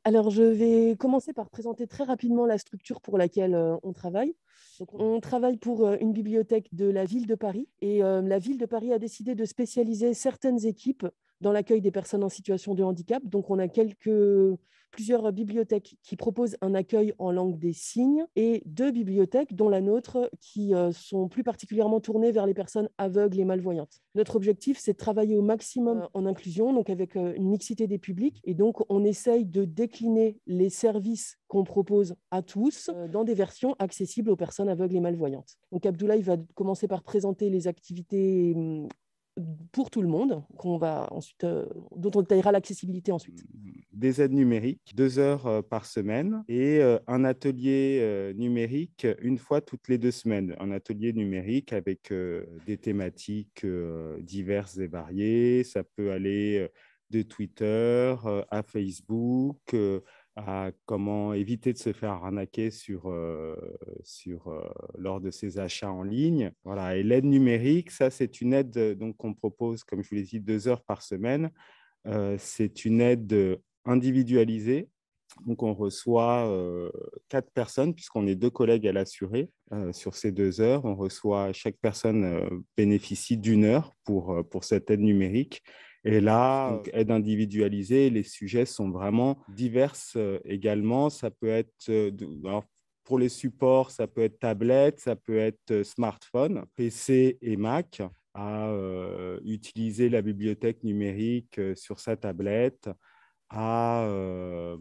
Alors, je vais commencer par présenter très rapidement la structure pour laquelle on travaille. Donc, on travaille pour une bibliothèque de la ville de Paris et la ville de Paris a décidé de spécialiser certaines équipes dans l'accueil des personnes en situation de handicap. Donc, on a plusieurs bibliothèques qui proposent un accueil en langue des signes et deux bibliothèques, dont la nôtre, qui sont plus particulièrement tournées vers les personnes aveugles et malvoyantes. Notre objectif, c'est de travailler au maximum en inclusion, donc avec une mixité des publics. Et donc, on essaye de décliner les services qu'on propose à tous dans des versions accessibles aux personnes aveugles et malvoyantes. Donc, Abdoulaye va commencer par présenter les activités pour tout le monde, dont on détaillera l'accessibilité ensuite. Des aides numériques, 2 heures par semaine et un atelier numérique une fois toutes les 2 semaines. Un atelier numérique avec des thématiques diverses et variées. Ça peut aller de Twitter à Facebook, à comment éviter de se faire arnaquer lors de ses achats en ligne. Voilà. Et l'aide numérique, ça, c'est une aide donc, qu'on propose, comme je vous l'ai dit, 2 heures par semaine. C'est une aide individualisée. Donc, on reçoit 4 personnes, puisqu'on est 2 collègues à l'assurer sur ces 2 heures. Chaque personne bénéficie d'1 heure pour cette aide numérique. Et là, donc, aide individualisée, les sujets sont vraiment divers également. Ça peut être, alors, pour les supports, ça peut être tablette, ça peut être smartphone, PC et Mac, à utiliser la bibliothèque numérique sur sa tablette, à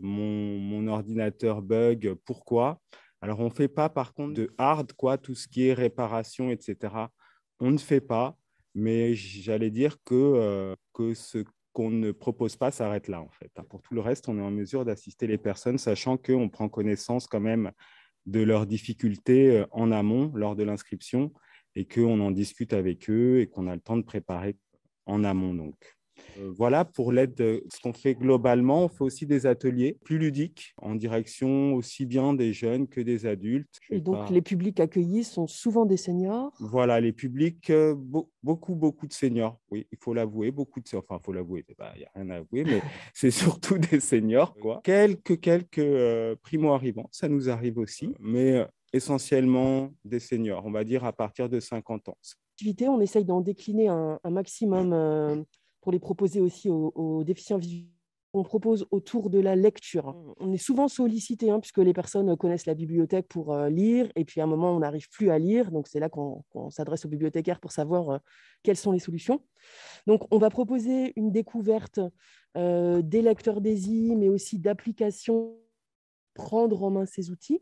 mon ordinateur bug. Pourquoi? Alors, on ne fait pas, par contre, de hard, quoi, tout ce qui est réparation, etc. On ne fait pas, mais j'allais dire que ce qu'on ne propose pas s'arrête là, en fait. Pour tout le reste, on est en mesure d'assister les personnes, sachant qu'on prend connaissance quand même de leurs difficultés en amont lors de l'inscription et qu'on en discute avec eux et qu'on a le temps de préparer en amont. Donc, voilà pour l'aide. Ce qu'on fait globalement, on fait aussi des ateliers plus ludiques en direction aussi bien des jeunes que des adultes. Et donc, les publics accueillis sont souvent des seniors. Voilà, les publics, beaucoup de seniors, oui, il faut l'avouer, enfin, il faut l'avouer, il n'y a rien à avouer, mais c'est surtout des seniors, quoi. Quelques primo-arrivants, ça nous arrive aussi, mais essentiellement des seniors, on va dire à partir de 50 ans. On essaye d'en décliner un maximum pour les proposer aussi aux déficients visuels. On propose autour de la lecture. On est souvent sollicité, puisque les personnes connaissent la bibliothèque pour lire, et puis à un moment, on n'arrive plus à lire. Donc, c'est là qu'on s'adresse aux bibliothécaires pour savoir quelles sont les solutions. Donc, on va proposer une découverte des lecteurs d'ESI, mais aussi d'applications, prendre en main ces outils.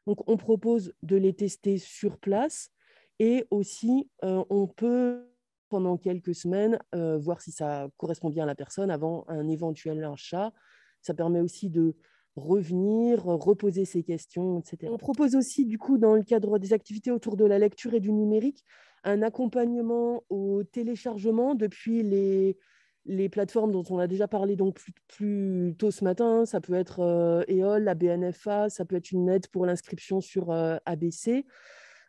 Donc, on propose de les tester sur place et aussi, on peut, pendant quelques semaines, voir si ça correspond bien à la personne avant un éventuel achat. Ça permet aussi de revenir, reposer ses questions, etc. On propose aussi, du coup, dans le cadre des activités autour de la lecture et du numérique, un accompagnement au téléchargement depuis les plateformes dont on a déjà parlé donc plus tôt ce matin. Ça peut être EOL, la BNFA, ça peut être une aide pour l'inscription sur ABC.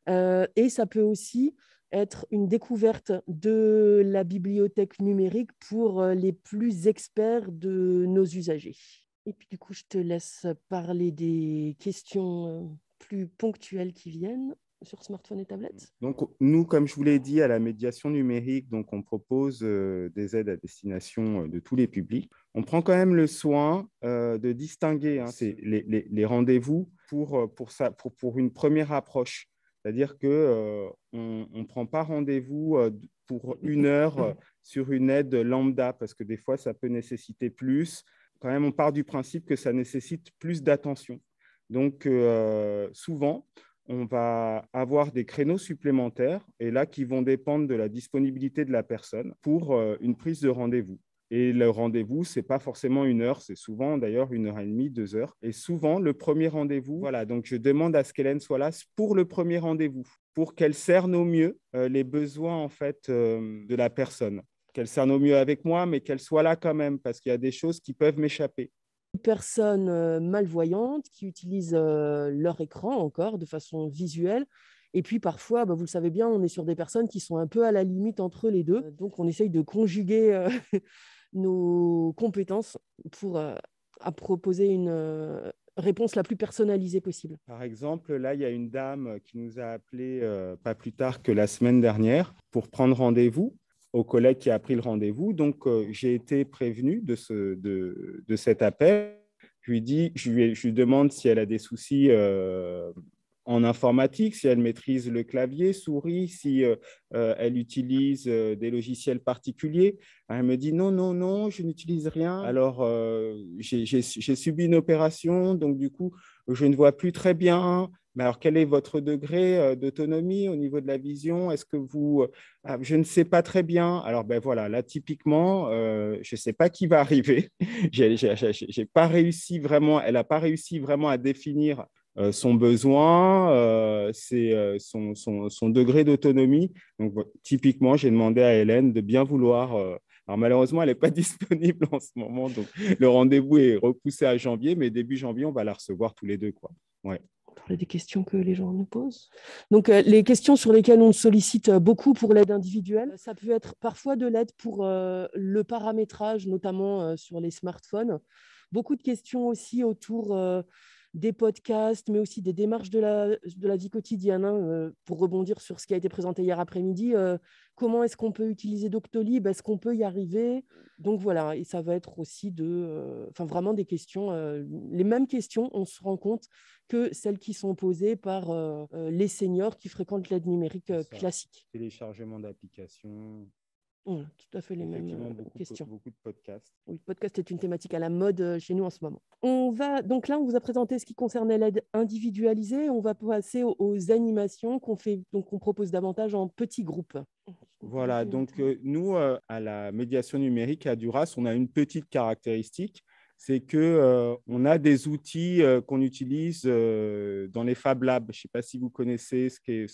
Et ça peut aussi être une découverte de la bibliothèque numérique pour les plus experts de nos usagers. Et puis du coup, je te laisse parler des questions plus ponctuelles qui viennent sur smartphone et tablette. Donc, nous, comme je vous l'ai dit, à la médiation numérique, donc on propose des aides à destination de tous les publics. On prend quand même le soin de distinguer les rendez-vous pour une première approche. C'est-à-dire qu'on ne prend pas rendez-vous pour 1 heure sur une aide lambda, parce que des fois, ça peut nécessiter plus. Quand même, on part du principe que ça nécessite plus d'attention. Donc, souvent, on va avoir des créneaux supplémentaires et là qui vont dépendre de la disponibilité de la personne pour une prise de rendez-vous. Et le rendez-vous, ce n'est pas forcément 1 heure, c'est souvent d'ailleurs 1 heure et demie, 2 heures. Et souvent, le premier rendez-vous, voilà, donc je demande à ce qu'Hélène soit là pour le premier rendez-vous, pour qu'elle cerne au mieux les besoins en fait de la personne. Qu'elle cerne au mieux avec moi, mais qu'elle soit là quand même, parce qu'il y a des choses qui peuvent m'échapper. Personnes malvoyantes qui utilisent leur écran encore de façon visuelle. Et puis parfois, vous le savez bien, on est sur des personnes qui sont un peu à la limite entre les deux. Donc on essaye de conjuguer nos compétences pour à proposer une réponse la plus personnalisée possible. Par exemple, là, il y a une dame qui nous a appelé pas plus tard que la semaine dernière pour prendre rendez-vous au collègue qui a pris le rendez-vous. Donc, j'ai été prévenu de cet appel. Je lui demande si elle a des soucis en informatique, si elle maîtrise le clavier, souris, si elle utilise des logiciels particuliers. Elle me dit non, non, non, je n'utilise rien. Alors, j'ai subi une opération, donc du coup, je ne vois plus très bien. Mais alors, quel est votre degré d'autonomie au niveau de la vision? Est-ce que vous... je ne sais pas très bien. Alors, ben voilà, là, typiquement, je ne sais pas qui va arriver. J'ai pas réussi vraiment, elle n'a pas réussi vraiment à définir son besoin, son degré d'autonomie. Donc, typiquement, j'ai demandé à Hélène de bien vouloir... alors, malheureusement, elle n'est pas disponible en ce moment. Donc, le rendez-vous est repoussé à janvier, mais début janvier, on va la recevoir tous les deux, quoi. Ouais. On a des questions que les gens nous posent. Donc, les questions sur lesquelles on sollicite beaucoup pour l'aide individuelle, ça peut être parfois de l'aide pour le paramétrage, notamment sur les smartphones. Beaucoup de questions aussi autour des podcasts, mais aussi des démarches de la vie quotidienne. Pour rebondir sur ce qui a été présenté hier après-midi, comment est-ce qu'on peut utiliser Doctolib? Est-ce qu'on peut y arriver? Donc voilà, et ça va être aussi vraiment des questions, les mêmes questions, on se rend compte, que celles qui sont posées par les seniors qui fréquentent l'aide numérique classique. Téléchargement d'applications. Tout à fait les mêmes questions. Beaucoup de podcasts. Oui, le podcast est une thématique à la mode chez nous en ce moment. Donc là, on vous a présenté ce qui concernait l'aide individualisée. On va passer aux animations qu'on propose davantage en petits groupes. Voilà, donc nous, à la médiation numérique à Duras, on a une petite caractéristique, c'est qu'on a des outils qu'on utilise dans les Fab Labs. Je ne sais pas si vous connaissez ce qu'est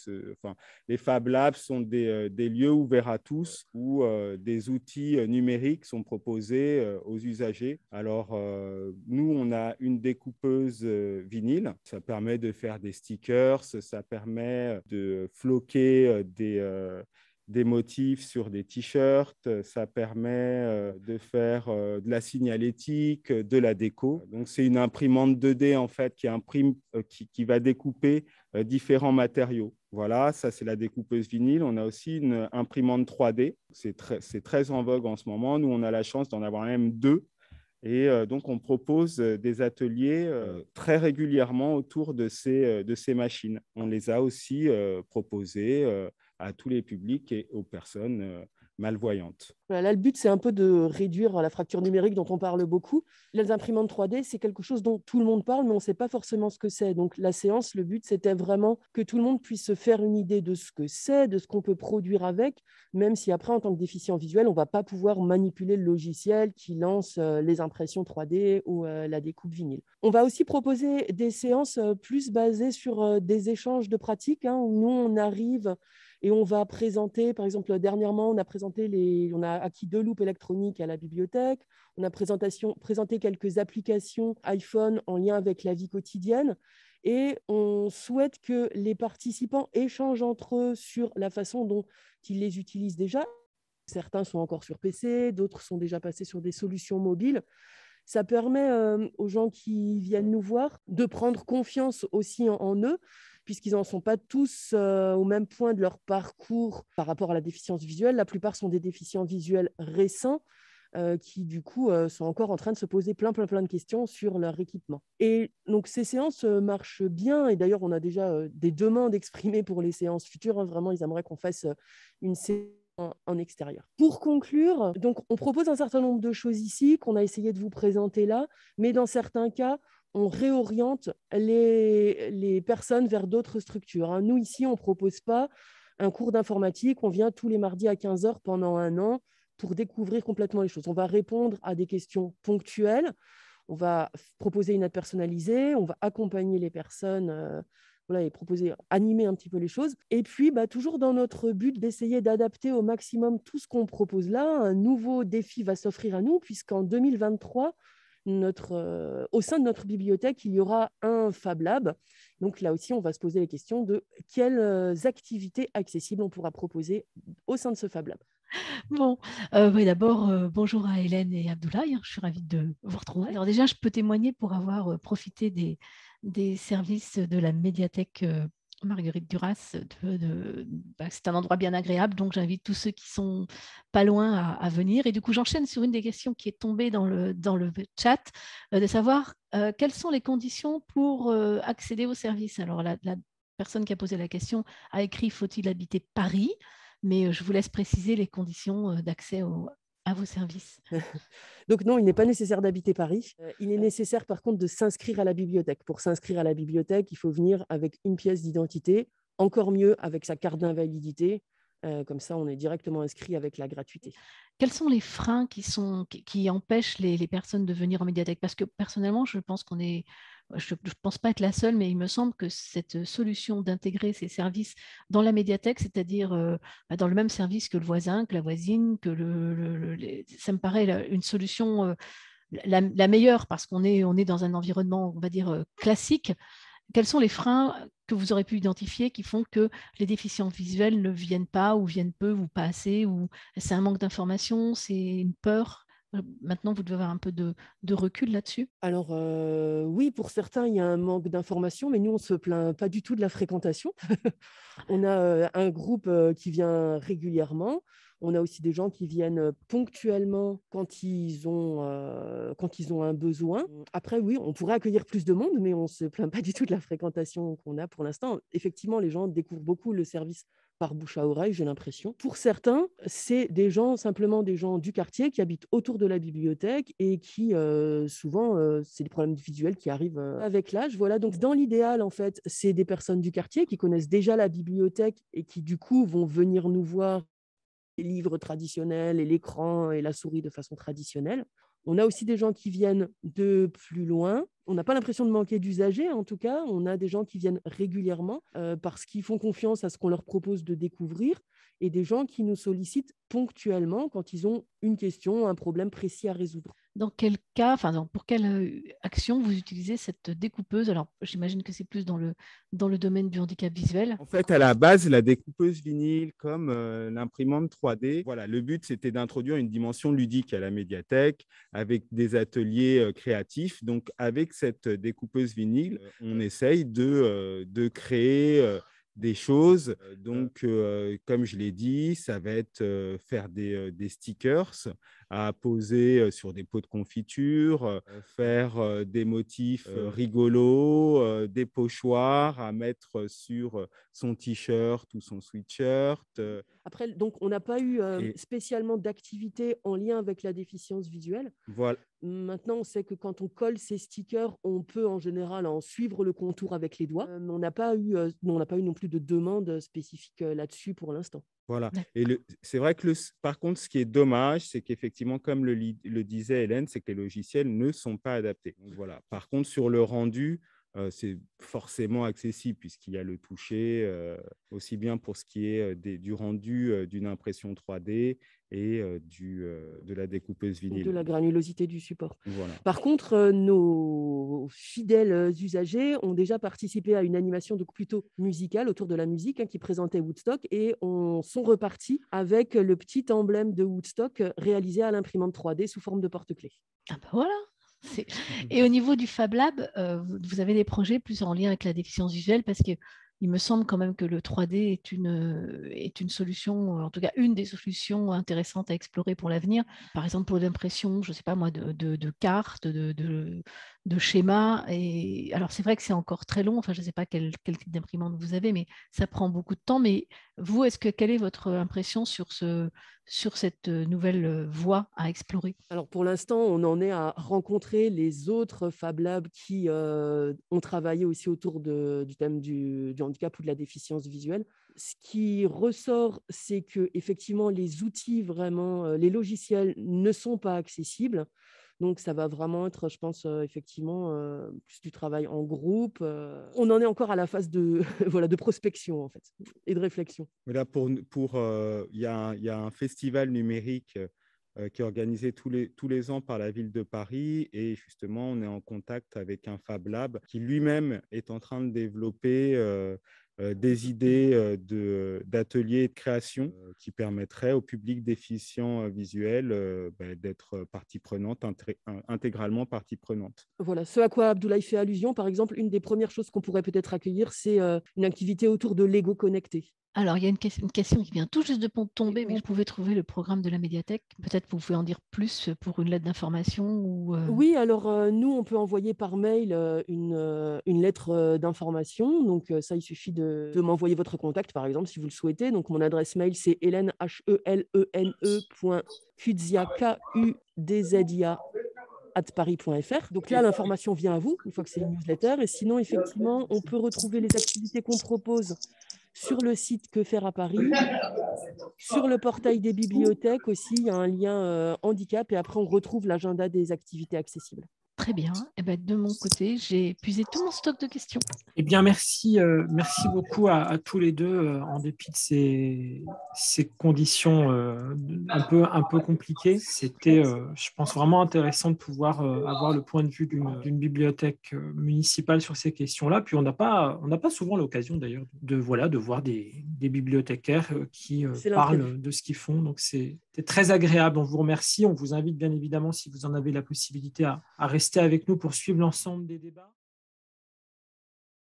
les Fab Labs sont des lieux ouverts à tous où des outils numériques sont proposés aux usagers. Alors, nous, on a une découpeuse vinyle. Ça permet de faire des stickers, ça permet de floquer des motifs sur des t-shirts, ça permet de faire de la signalétique, de la déco. Donc, c'est une imprimante 2D en fait qui va découper différents matériaux. Voilà, ça c'est la découpeuse vinyle. On a aussi une imprimante 3D. C'est très en vogue en ce moment. Nous, on a la chance d'en avoir même deux. Et donc, on propose des ateliers très régulièrement autour de ces machines. On les a aussi proposés à tous les publics et aux personnes malvoyantes. Là, le but, c'est un peu de réduire la fracture numérique dont on parle beaucoup. Les imprimantes 3D, c'est quelque chose dont tout le monde parle, mais on ne sait pas forcément ce que c'est. Donc, la séance, le but, c'était vraiment que tout le monde puisse se faire une idée de ce que c'est, de ce qu'on peut produire avec, même si après, en tant que déficient visuel, on ne va pas pouvoir manipuler le logiciel qui lance les impressions 3D ou la découpe vinyle. On va aussi proposer des séances plus basées sur des échanges de pratiques, où nous, on arrive et on va présenter, par exemple, dernièrement, on a acquis 2 loupes électroniques à la bibliothèque. On a présenté quelques applications iPhone en lien avec la vie quotidienne. Et on souhaite que les participants échangent entre eux sur la façon dont ils les utilisent déjà. Certains sont encore sur PC, d'autres sont déjà passés sur des solutions mobiles. Ça permet aux gens qui viennent nous voir de prendre confiance aussi en eux, puisqu'ils n'en sont pas tous au même point de leur parcours par rapport à la déficience visuelle. La plupart sont des déficients visuels récents qui, du coup, sont encore en train de se poser plein de questions sur leur équipement. Et donc, ces séances marchent bien. Et d'ailleurs, on a déjà des demandes exprimées pour les séances futures. Vraiment, ils aimeraient qu'on fasse une séance en extérieur. Pour conclure, donc, on propose un certain nombre de choses ici qu'on a essayé de vous présenter là, mais dans certains cas, on réoriente les personnes vers d'autres structures. Nous, ici, on ne propose pas un cours d'informatique. On vient tous les mardis à 15h pendant 1 an pour découvrir complètement les choses. On va répondre à des questions ponctuelles. On va proposer une aide personnalisée. On va accompagner les personnes et animer un petit peu les choses. Et puis, toujours dans notre but d'essayer d'adapter au maximum tout ce qu'on propose là, un nouveau défi va s'offrir à nous, puisqu'en 2023, au sein de notre bibliothèque, il y aura un Fab Lab. Donc là aussi, on va se poser les questions de quelles activités accessibles on pourra proposer au sein de ce Fab Lab. Bon, oui, d'abord, bonjour à Hélène et Abdoulaye, hein, je suis ravie de vous retrouver. Alors déjà, je peux témoigner pour avoir profité des services de la médiathèque Marguerite Duras. C'est un endroit bien agréable, donc j'invite tous ceux qui sont pas loin à venir. Et du coup, j'enchaîne sur une des questions qui est tombée dans le chat, de savoir quelles sont les conditions pour accéder au service. Alors, la personne qui a posé la question a écrit: faut-il habiter Paris? Mais je vous laisse préciser les conditions d'accès à vos services. Donc non, il n'est pas nécessaire d'habiter Paris. Il est nécessaire par contre de s'inscrire à la bibliothèque. Pour s'inscrire à la bibliothèque, il faut venir avec une pièce d'identité, encore mieux avec sa carte d'invalidité. Comme ça, on est directement inscrit avec la gratuité. Quels sont les freins qui empêchent les personnes de venir en médiathèque? Parce que personnellement, je pense je ne pense pas être la seule, mais il me semble que cette solution d'intégrer ces services dans la médiathèque, c'est-à-dire dans le même service que le voisin, que la voisine, ça me paraît une solution la meilleure, parce qu'on est dans un environnement, on va dire, classique. Quels sont les freins que vous aurez pu identifier qui font que les déficients visuels ne viennent pas ou viennent peu ou pas assez, ou c'est un manque d'information, c'est une peur? Maintenant, vous devez avoir un peu de recul là-dessus. Alors oui, pour certains, il y a un manque d'information, mais nous, on ne se plaint pas du tout de la fréquentation. On a un groupe qui vient régulièrement. On a aussi des gens qui viennent ponctuellement quand ils ont un besoin. Après, oui, on pourrait accueillir plus de monde, mais on ne se plaint pas du tout de la fréquentation qu'on a pour l'instant. Effectivement, les gens découvrent beaucoup le service par bouche à oreille, j'ai l'impression. Pour certains, c'est simplement des gens du quartier qui habitent autour de la bibliothèque et qui, souvent, c'est des problèmes visuels qui arrivent avec l'âge. Voilà, donc dans l'idéal, en fait, c'est des personnes du quartier qui connaissent déjà la bibliothèque et qui, du coup, vont venir nous voir les livres traditionnels et l'écran et la souris de façon traditionnelle. On a aussi des gens qui viennent de plus loin. On n'a pas l'impression de manquer d'usagers, en tout cas. On a des gens qui viennent régulièrement parce qu'ils font confiance à ce qu'on leur propose de découvrir et des gens qui nous sollicitent ponctuellement quand ils ont une question, un problème précis à résoudre. Dans quel cas, enfin, pour quelle action vous utilisez cette découpeuse? Alors, j'imagine que c'est plus dans le domaine du handicap visuel. En fait, à la base, la découpeuse vinyle comme l'imprimante 3D, voilà, le but, c'était d'introduire une dimension ludique à la médiathèque avec des ateliers créatifs. Donc, avec cette découpeuse vinyle, on essaye de créer des choses. Donc, comme je l'ai dit, ça va être faire des stickers à poser sur des pots de confiture, faire des motifs rigolos, des pochoirs à mettre sur son t-shirt ou son sweatshirt. Après, donc, on n'a pas eu spécialement d'activité en lien avec la déficience visuelle. Voilà. Maintenant, on sait que quand on colle ces stickers, on peut en général en suivre le contour avec les doigts. On n'a pas eu non plus de demande spécifique là-dessus pour l'instant. Voilà. Et c'est vrai que par contre, ce qui est dommage, c'est qu'effectivement, comme le disait Hélène, c'est que les logiciels ne sont pas adaptés. Donc, voilà. Par contre, sur le rendu, c'est forcément accessible puisqu'il y a le toucher, aussi bien pour ce qui est du rendu d'une impression 3D et de la découpeuse vinyle. De la granulosité du support. Voilà. Par contre, nos fidèles usagers ont déjà participé à une animation donc plutôt musicale autour de la musique qui présentait Woodstock et sont repartis avec le petit emblème de Woodstock réalisé à l'imprimante 3D sous forme de porte-clés. Ah ben voilà. Et au niveau du Fab Lab, vous avez des projets plus en lien avec la déficience visuelle parce qu'il me semble quand même que le 3D est une solution, en tout cas une des solutions intéressantes à explorer pour l'avenir. Par exemple, pour l'impression, je ne sais pas moi, de cartes, de schémas. Et alors, c'est vrai que c'est encore très long. Enfin, je ne sais pas quel type d'imprimante vous avez, mais ça prend beaucoup de temps. Mais vous, quelle est votre impression sur cette nouvelle voie à explorer? Alors pour l'instant, on en est à rencontrer les autres Fab Labs qui ont travaillé aussi autour du thème du handicap ou de la déficience visuelle. Ce qui ressort, c'est que effectivement les outils vraiment, les logiciels ne sont pas accessibles. Donc ça va vraiment être, je pense, effectivement, plus du travail en groupe. On en est encore à la phase de, voilà, de prospection en fait, et de réflexion. Voilà, il y a un festival numérique qui est organisé tous les ans par la ville de Paris. Et justement, on est en contact avec un Fab Lab qui lui-même est en train de développer des idées d'ateliers de création qui permettraient au public déficient visuel d'être partie prenante, intégralement partie prenante. Voilà, ce à quoi Abdoulaye fait allusion, par exemple, une des premières choses qu'on pourrait peut-être accueillir, c'est une activité autour de Lego connecté. Alors, il y a une question qui vient tout juste de tomber, mais vous pouvez trouver le programme de la médiathèque. Peut-être vous pouvez en dire plus pour une lettre d'information ou Oui, alors nous, on peut envoyer par mail une lettre d'information. Donc ça, il suffit de m'envoyer votre contact, par exemple, si vous le souhaitez. Donc mon adresse mail, c'est Hélène, Helene.kudzia, Kudzia, @paris.fr. Donc là, l'information vient à vous, une fois que c'est une newsletter. Et sinon, effectivement, on peut retrouver les activités qu'on propose sur le site Que faire à Paris. Sur le portail des bibliothèques aussi, il y a un lien handicap et après, on retrouve l'agenda des activités accessibles. Très bien. Eh ben, de mon côté, j'ai épuisé tout mon stock de questions. Eh bien, merci beaucoup à tous les deux, en dépit de ces conditions un peu compliquées. C'était, je pense, vraiment intéressant de pouvoir avoir le point de vue d'une bibliothèque municipale sur ces questions-là. Puis on n'a pas souvent l'occasion d'ailleurs de voir des bibliothécaires qui parlent de ce qu'ils font. Donc c'est très agréable. On vous remercie. On vous invite bien évidemment, si vous en avez la possibilité, à rester avec nous pour suivre l'ensemble des débats.